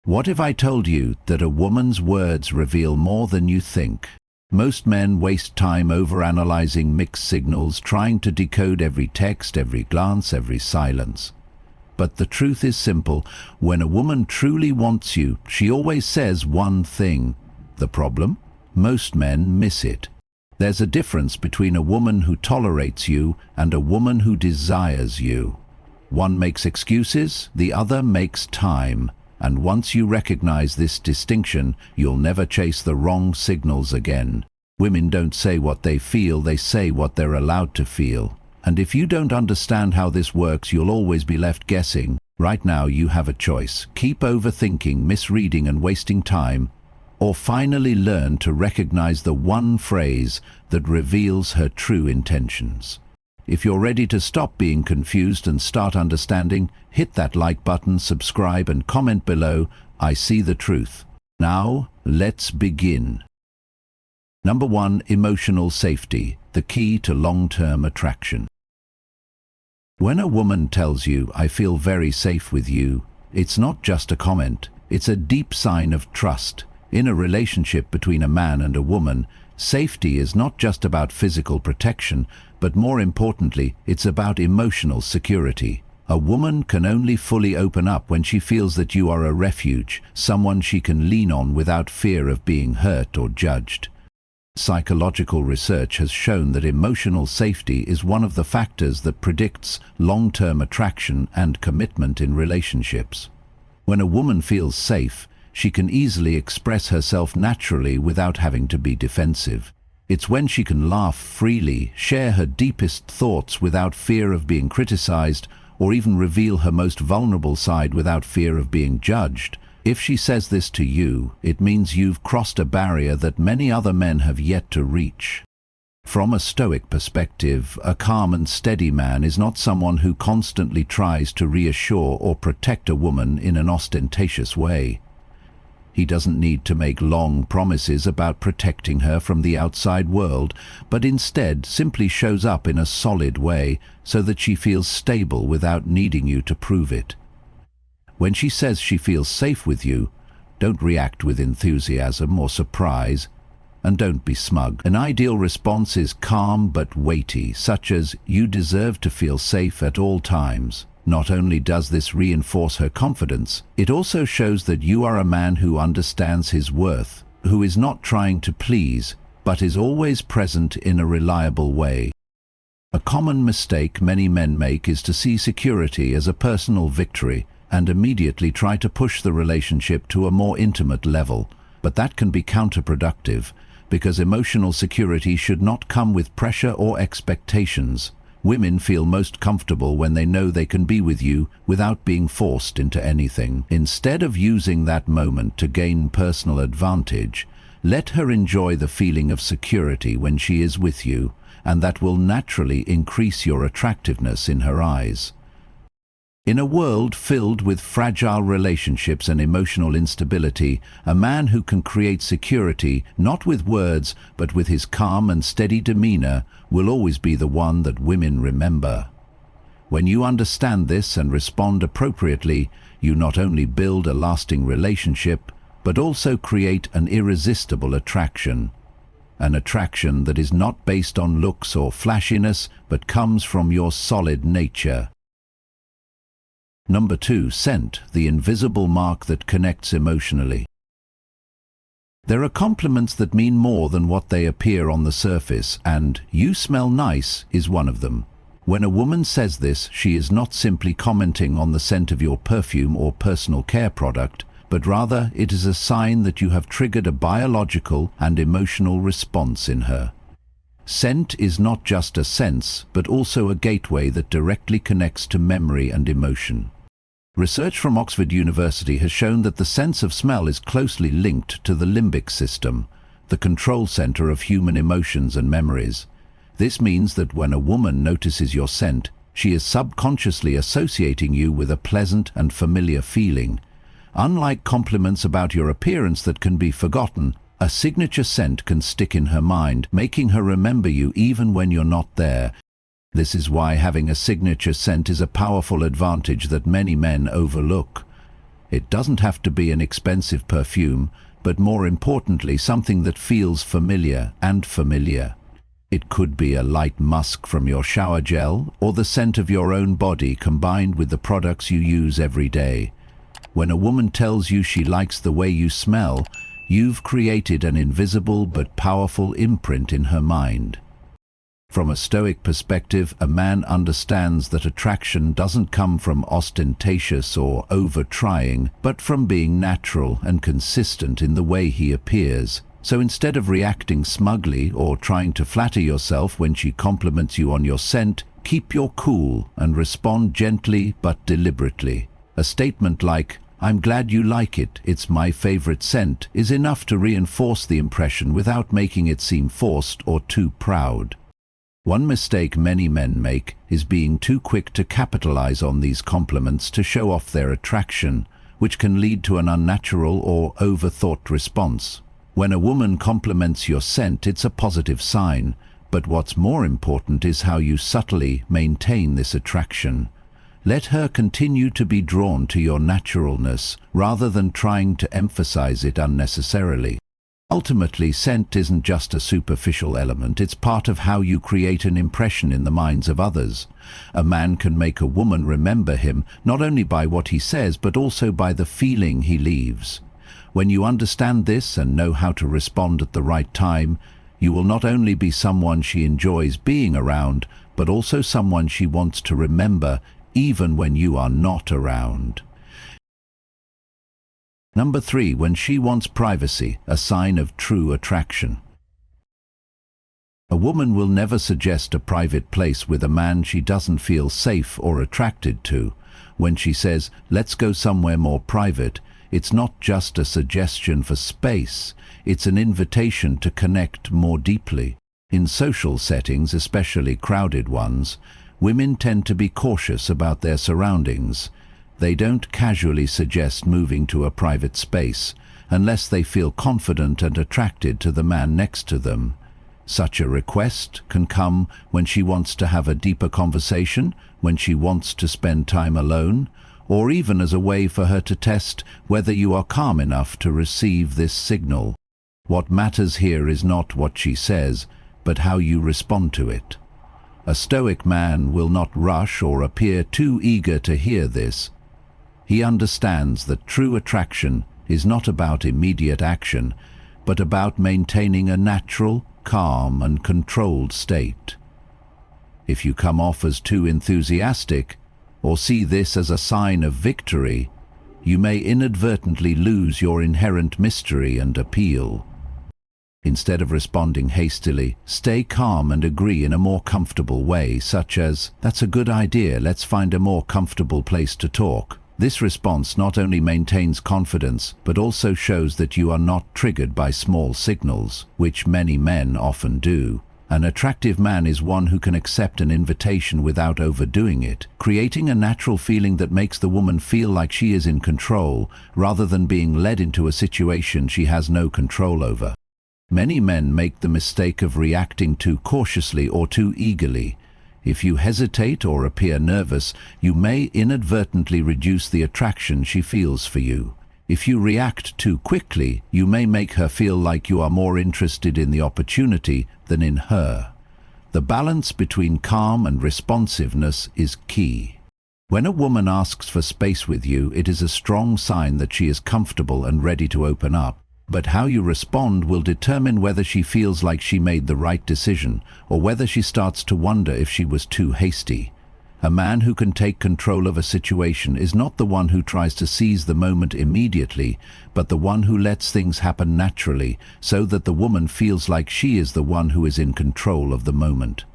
What if I told you that a woman's words reveal more than you think? Most men waste time overanalyzing mixed signals, trying to decode every text, every glance, every silence. But the truth is simple. When a woman truly wants you, she always says one thing. The problem? Most men miss it. There's a difference between a woman who tolerates you and a woman who desires you. One makes excuses, the other makes time. And once you recognize this distinction, you'll never chase the wrong signals again. Women don't say what they feel, they say what they're allowed to feel. And if you don't understand how this works, you'll always be left guessing. Right now you have a choice. Keep overthinking, misreading and wasting time, or finally learn to recognize the one phrase that reveals her true intentions. If you're ready to stop being confused and start understanding, hit that like button, subscribe and comment below, I see the truth. Now, let's begin. Number 1, emotional safety, the key to long-term attraction. When a woman tells you, I feel very safe with you, it's not just a comment, it's a deep sign of trust. In a relationship between a man and a woman, safety is not just about physical protection, but more importantly, it's about emotional security. A woman can only fully open up when she feels that you are a refuge, someone she can lean on without fear of being hurt or judged. Psychological research has shown that emotional safety is one of the factors that predicts long-term attraction and commitment in relationships. When a woman feels safe, she can easily express herself naturally without having to be defensive. It's when she can laugh freely, share her deepest thoughts without fear of being criticized, or even reveal her most vulnerable side without fear of being judged. If she says this to you, it means you've crossed a barrier that many other men have yet to reach. From a Stoic perspective, a calm and steady man is not someone who constantly tries to reassure or protect a woman in an ostentatious way. He doesn't need to make long promises about protecting her from the outside world, but instead simply shows up in a solid way so that she feels stable without needing you to prove it. When she says she feels safe with you, don't react with enthusiasm or surprise, and don't be smug. An ideal response is calm but weighty, such as, you deserve to feel safe at all times. Not only does this reinforce her confidence, it also shows that you are a man who understands his worth, who is not trying to please, but is always present in a reliable way. A common mistake many men make is to see security as a personal victory and immediately try to push the relationship to a more intimate level. But that can be counterproductive, because emotional security should not come with pressure or expectations. Women feel most comfortable when they know they can be with you without being forced into anything. Instead of using that moment to gain personal advantage, let her enjoy the feeling of security when she is with you, and that will naturally increase your attractiveness in her eyes. In a world filled with fragile relationships and emotional instability, a man who can create security, not with words, but with his calm and steady demeanor, will always be the one that women remember. When you understand this and respond appropriately, you not only build a lasting relationship, but also create an irresistible attraction. An attraction that is not based on looks or flashiness, but comes from your solid nature. Number 2, scent, the invisible mark that connects emotionally. There are compliments that mean more than what they appear on the surface, and "you smell nice" is one of them. When a woman says this, she is not simply commenting on the scent of your perfume or personal care product, but rather it is a sign that you have triggered a biological and emotional response in her. Scent is not just a sense, but also a gateway that directly connects to memory and emotion. Research from Oxford University has shown that the sense of smell is closely linked to the limbic system, the control center of human emotions and memories. This means that when a woman notices your scent, she is subconsciously associating you with a pleasant and familiar feeling. Unlike compliments about your appearance that can be forgotten, a signature scent can stick in her mind, making her remember you even when you're not there. This is why having a signature scent is a powerful advantage that many men overlook. It doesn't have to be an expensive perfume, but more importantly, something that feels familiar and familiar. It could be a light musk from your shower gel or the scent of your own body combined with the products you use every day. When a woman tells you she likes the way you smell, you've created an invisible but powerful imprint in her mind. From a Stoic perspective, a man understands that attraction doesn't come from ostentatious or over-trying, but from being natural and consistent in the way he appears. So instead of reacting smugly or trying to flatter yourself when she compliments you on your scent, keep your cool and respond gently but deliberately. A statement like, "I'm glad you like it, it's my favorite scent," is enough to reinforce the impression without making it seem forced or too proud. One mistake many men make is being too quick to capitalize on these compliments to show off their attraction, which can lead to an unnatural or overthought response. When a woman compliments your scent, it's a positive sign, but what's more important is how you subtly maintain this attraction. Let her continue to be drawn to your naturalness rather than trying to emphasize it unnecessarily. Ultimately, scent isn't just a superficial element, it's part of how you create an impression in the minds of others. A man can make a woman remember him not only by what he says, but also by the feeling he leaves. When you understand this and know how to respond at the right time, you will not only be someone she enjoys being around, but also someone she wants to remember even when you are not around. Number 3, when she wants privacy, a sign of true attraction. A woman will never suggest a private place with a man she doesn't feel safe or attracted to. When she says, "Let's go somewhere more private," it's not just a suggestion for space, it's an invitation to connect more deeply. In social settings, especially crowded ones, women tend to be cautious about their surroundings. They don't casually suggest moving to a private space unless they feel confident and attracted to the man next to them. Such a request can come when she wants to have a deeper conversation, when she wants to spend time alone, or even as a way for her to test whether you are calm enough to receive this signal. What matters here is not what she says, but how you respond to it. A Stoic man will not rush or appear too eager to hear this. He understands that true attraction is not about immediate action, but about maintaining a natural, calm and controlled state. If you come off as too enthusiastic, or see this as a sign of victory, you may inadvertently lose your inherent mystery and appeal. Instead of responding hastily, stay calm and agree in a more comfortable way, such as, "That's a good idea, let's find a more comfortable place to talk." This response not only maintains confidence, but also shows that you are not triggered by small signals, which many men often do. An attractive man is one who can accept an invitation without overdoing it, creating a natural feeling that makes the woman feel like she is in control, rather than being led into a situation she has no control over. Many men make the mistake of reacting too cautiously or too eagerly. If you hesitate or appear nervous, you may inadvertently reduce the attraction she feels for you. If you react too quickly, you may make her feel like you are more interested in the opportunity than in her. The balance between calm and responsiveness is key. When a woman asks for space with you, it is a strong sign that she is comfortable and ready to open up. But how you respond will determine whether she feels like she made the right decision, or whether she starts to wonder if she was too hasty. A man who can take control of a situation is not the one who tries to seize the moment immediately, but the one who lets things happen naturally, so that the woman feels like she is the one who is in control of the moment.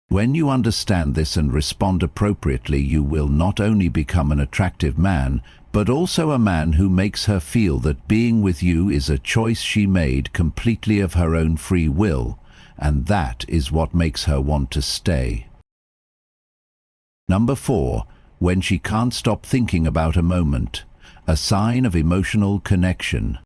When you understand this and respond appropriately, you will not only become an attractive man, but also a man who makes her feel that being with you is a choice she made completely of her own free will, and that is what makes her want to stay. Number 4, when she can't stop thinking about a moment, a sign of emotional connection.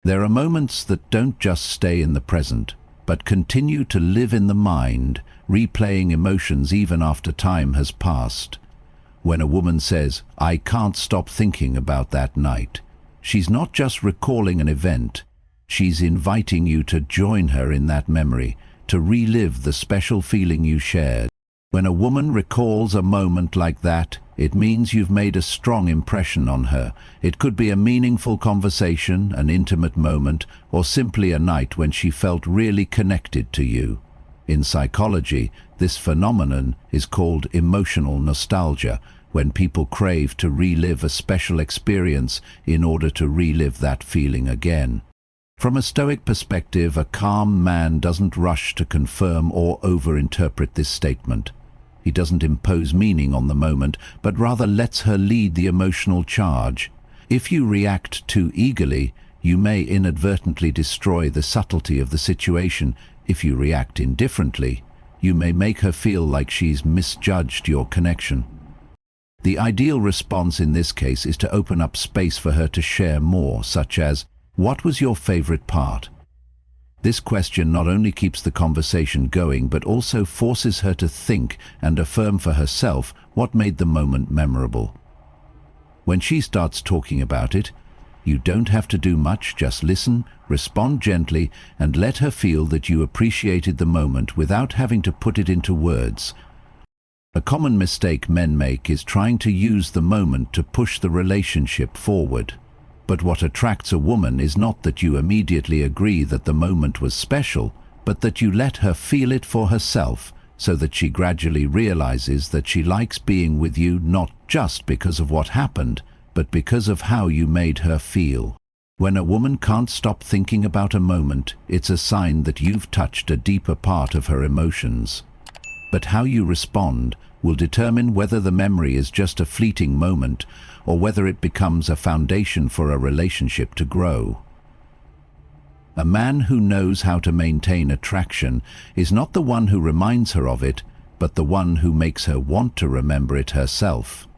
There are moments that don't just stay in the present, but continue to live in the mind, replaying emotions even after time has passed. When a woman says, "I can't stop thinking about that night," she's not just recalling an event, she's inviting you to join her in that memory, to relive the special feeling you shared. When a woman recalls a moment like that, it means you've made a strong impression on her. It could be a meaningful conversation, an intimate moment, or simply a night when she felt really connected to you. In psychology, this phenomenon is called emotional nostalgia, when people crave to relive a special experience in order to relive that feeling again. From a Stoic perspective, a calm man doesn't rush to confirm or overinterpret this statement. He doesn't impose meaning on the moment, but rather lets her lead the emotional charge. If you react too eagerly, you may inadvertently destroy the subtlety of the situation. If you react indifferently, you may make her feel like she's misjudged your connection. The ideal response in this case is to open up space for her to share more, such as, "What was your favorite part?" This question not only keeps the conversation going, but also forces her to think and affirm for herself what made the moment memorable. When she starts talking about it, you don't have to do much, just listen, respond gently, and let her feel that you appreciated the moment without having to put it into words. A common mistake men make is trying to use the moment to push the relationship forward. But what attracts a woman is not that you immediately agree that the moment was special, but that you let her feel it for herself, so that she gradually realizes that she likes being with you not just because of what happened, but because of how you made her feel. When a woman can't stop thinking about a moment, it's a sign that you've touched a deeper part of her emotions. But how you respond will determine whether the memory is just a fleeting moment or whether it becomes a foundation for a relationship to grow. A man who knows how to maintain attraction is not the one who reminds her of it, but the one who makes her want to remember it herself.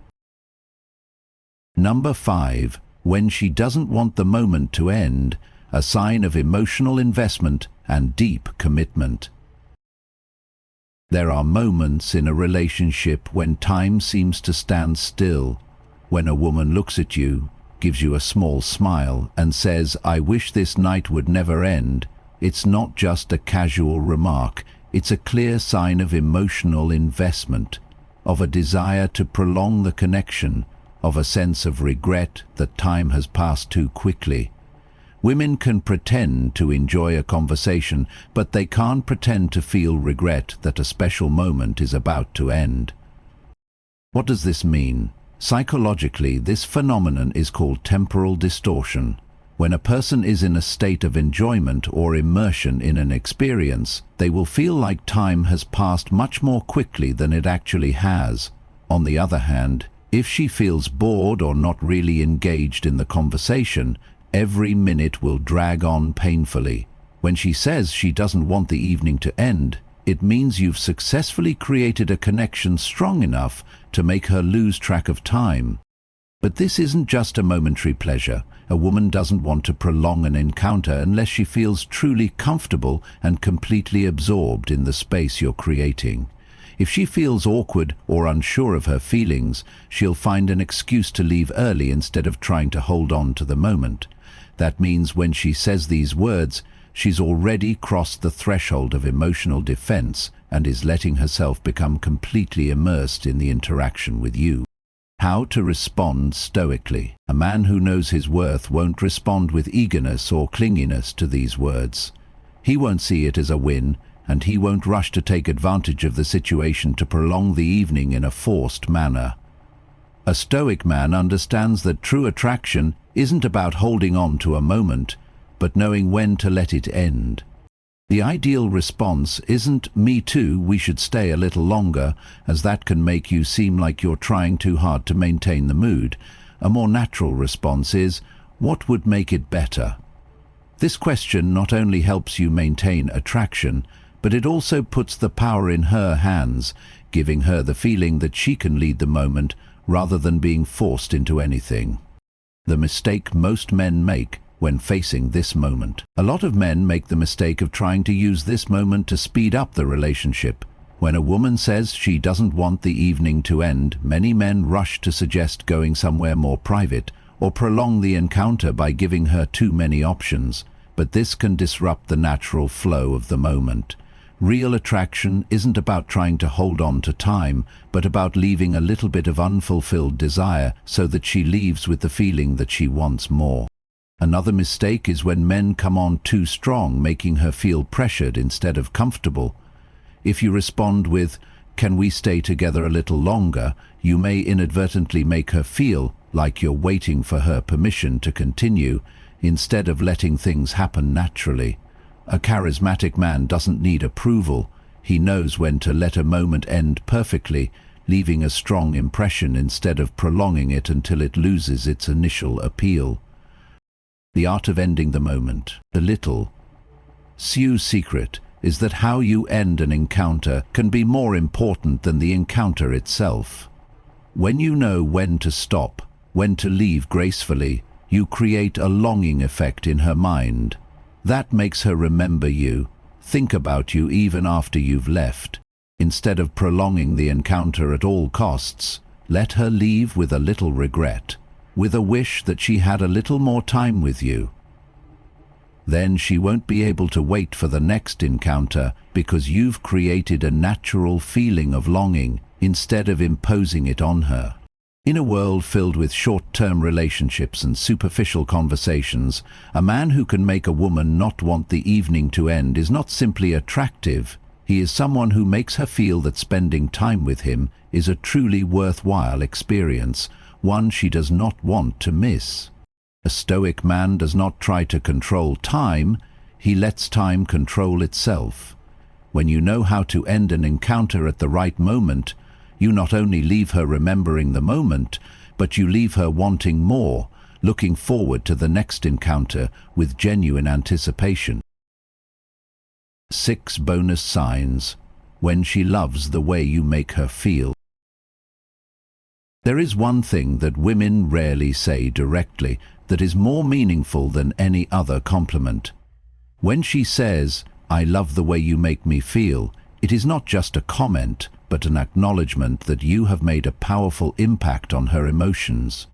Number 5. When she doesn't want the moment to end, a sign of emotional investment and deep commitment. There are moments in a relationship when time seems to stand still. When a woman looks at you, gives you a small smile, and says, "I wish this night would never end," it's not just a casual remark, it's a clear sign of emotional investment, of a desire to prolong the connection, of a sense of regret that time has passed too quickly. Women can pretend to enjoy a conversation, but they can't pretend to feel regret that a special moment is about to end. What does this mean? Psychologically, this phenomenon is called temporal distortion. When a person is in a state of enjoyment or immersion in an experience, they will feel like time has passed much more quickly than it actually has. On the other hand, if she feels bored or not really engaged in the conversation, every minute will drag on painfully. When she says she doesn't want the evening to end, it means you've successfully created a connection strong enough to make her lose track of time. But this isn't just a momentary pleasure. A woman doesn't want to prolong an encounter unless she feels truly comfortable and completely absorbed in the space you're creating. If she feels awkward or unsure of her feelings, she'll find an excuse to leave early instead of trying to hold on to the moment. That means when she says these words, she's already crossed the threshold of emotional defense and is letting herself become completely immersed in the interaction with you. How to respond stoically. A man who knows his worth won't respond with eagerness or clinginess to these words. He won't see it as a win, and he won't rush to take advantage of the situation to prolong the evening in a forced manner. A Stoic man understands that true attraction isn't about holding on to a moment, but knowing when to let it end. The ideal response isn't "me too, we should stay a little longer," as that can make you seem like you're trying too hard to maintain the mood. A more natural response is, "What would make it better?" This question not only helps you maintain attraction, but it also puts the power in her hands, giving her the feeling that she can lead the moment rather than being forced into anything. The mistake most men make when facing this moment. A lot of men make the mistake of trying to use this moment to speed up the relationship. When a woman says she doesn't want the evening to end, many men rush to suggest going somewhere more private or prolong the encounter by giving her too many options, but this can disrupt the natural flow of the moment. Real attraction isn't about trying to hold on to time, but about leaving a little bit of unfulfilled desire so that she leaves with the feeling that she wants more. Another mistake is when men come on too strong, making her feel pressured instead of comfortable. If you respond with, "Can we stay together a little longer?" you may inadvertently make her feel like you're waiting for her permission to continue, instead of letting things happen naturally. A charismatic man doesn't need approval. He knows when to let a moment end perfectly, leaving a strong impression instead of prolonging it until it loses its initial appeal. The art of ending the moment. The little Sue's secret is that how you end an encounter can be more important than the encounter itself. When you know when to stop, when to leave gracefully, you create a longing effect in her mind. That makes her remember you, think about you even after you've left. Instead of prolonging the encounter at all costs, let her leave with a little regret, with a wish that she had a little more time with you. Then she won't be able to wait for the next encounter because you've created a natural feeling of longing instead of imposing it on her. In a world filled with short-term relationships and superficial conversations, a man who can make a woman not want the evening to end is not simply attractive. He is someone who makes her feel that spending time with him is a truly worthwhile experience, one she does not want to miss. A stoic man does not try to control time, he lets time control itself. When you know how to end an encounter at the right moment, you not only leave her remembering the moment, but you leave her wanting more, looking forward to the next encounter with genuine anticipation. 6 bonus signs when she loves the way you make her feel. There is one thing that women rarely say directly that is more meaningful than any other compliment. When she says, "I love the way you make me feel," it is not just a comment, but an acknowledgement that you have made a powerful impact on her emotions.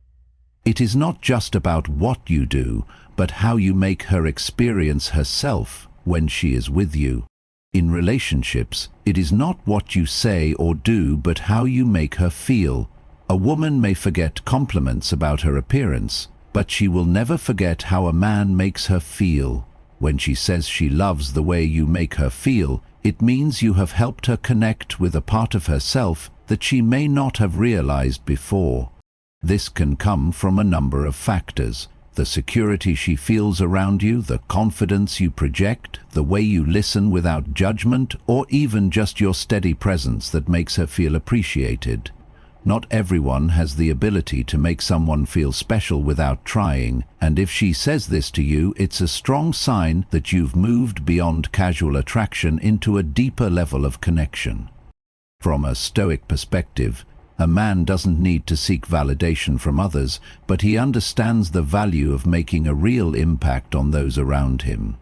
It is not just about what you do, but how you make her experience herself when she is with you. In relationships, it is not what you say or do, but how you make her feel. A woman may forget compliments about her appearance, but she will never forget how a man makes her feel. When she says she loves the way you make her feel, it means you have helped her connect with a part of herself that she may not have realized before. This can come from a number of factors: the security she feels around you, the confidence you project, the way you listen without judgment, or even just your steady presence that makes her feel appreciated. Not everyone has the ability to make someone feel special without trying, and if she says this to you, it's a strong sign that you've moved beyond casual attraction into a deeper level of connection. From a Stoic perspective, a man doesn't need to seek validation from others, but he understands the value of making a real impact on those around him.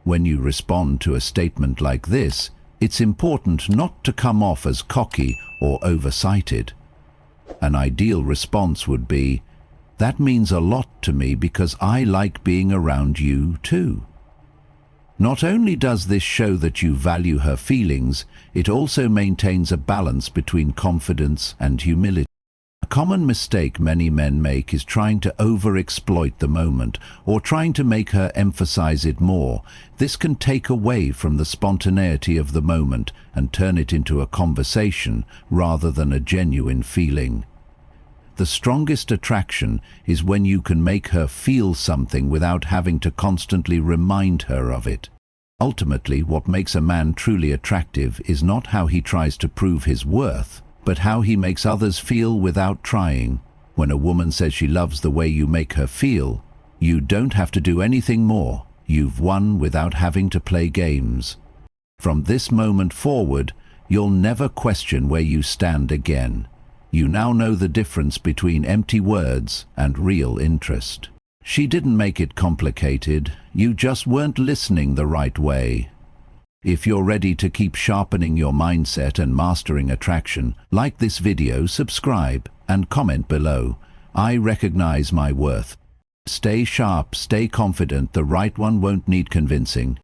When you respond to a statement like this, it's important not to come off as cocky or oversighted. An ideal response would be, "That means a lot to me because I like being around you too." Not only does this show that you value her feelings, it also maintains a balance between confidence and humility. A common mistake many men make is trying to over-exploit the moment or trying to make her emphasize it more. This can take away from the spontaneity of the moment and turn it into a conversation rather than a genuine feeling. The strongest attraction is when you can make her feel something without having to constantly remind her of it. Ultimately, what makes a man truly attractive is not how he tries to prove his worth, but how he makes others feel without trying. When a woman says she loves the way you make her feel, you don't have to do anything more. You've won without having to play games. From this moment forward, you'll never question where you stand again. You now know the difference between empty words and real interest. She didn't make it complicated, you just weren't listening the right way. If you're ready to keep sharpening your mindset and mastering attraction, like this video, subscribe, and comment below. I recognize my worth. Stay sharp, stay confident, the right one won't need convincing.